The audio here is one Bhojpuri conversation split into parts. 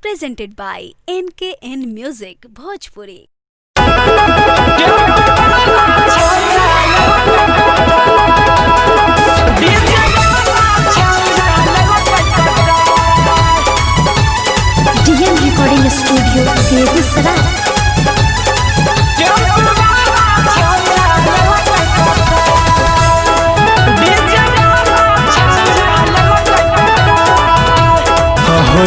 presented by NKN Music Bhojpuri. DM Recording Studio, Begusara.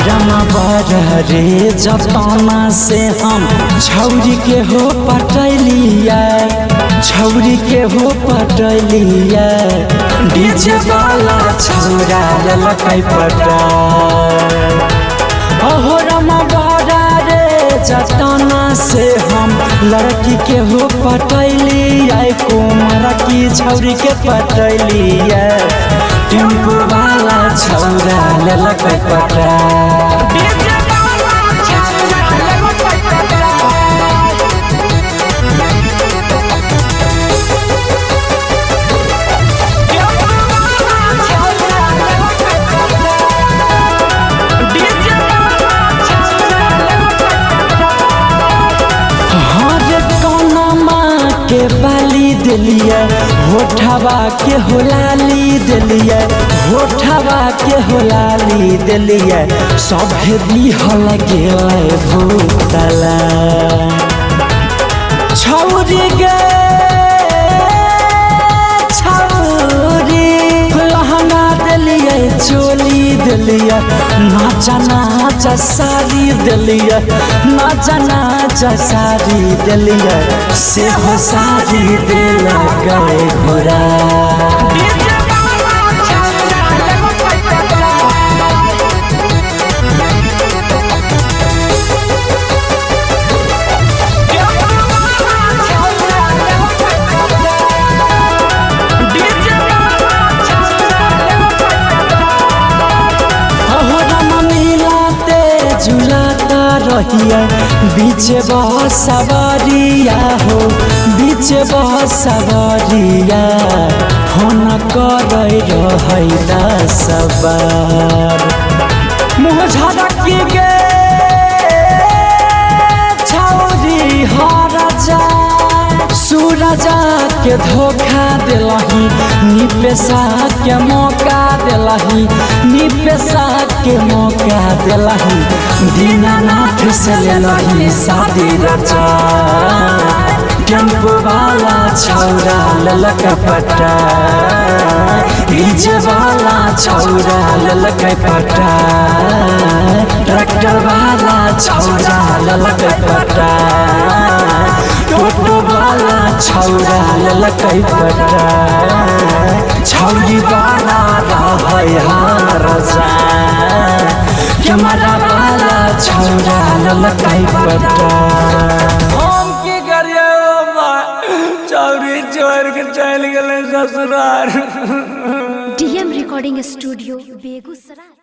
रमा रे जतना से हम छौरी के हो पटलिया छौरी के हो पटलिया डीजे वाला छौरा ललकै पटा हो रमा रे जतना से हम लड़की के हो पटलिया कुमार की छौरी के पटलिया टेम्पो वाला छौरा ललकै पटा के बाली दिलिया होठवा के होलाली दिलिया होठवा के होलाली दिलिया सब दिहल गेल भूतला छौरी गे छौरी लहंगा दिलिया चोली दिलिया नाचा नाचा सारी दिलिया नाचा नाचा सारी दिलिया से हो सारी दिल गए घोरा रहिया बीच सवारिया हो बीच सवारिया फोन कर रही सवार मुँह झड़की गे छौरी हर जा सूरजा के धोखा दिलही निपेशा के मौका दिलही निपेशा के मौका दिलही दीनानाथ से लेलही शादी रचा टेम्पो वाला छौरा ललकै पटा डीजे वाला छौरा ललकै पटा ट्रैक्टर वाला छौरा ललकै पटा टोटो वाला छौरा ललकै पटा छौरी वाला रहै हार जा कैमरा वाला छौरा ललकै पटा हम की करिए छौरी छोड़ के चल गए ससुराल। DM Recording Studio, Begusara.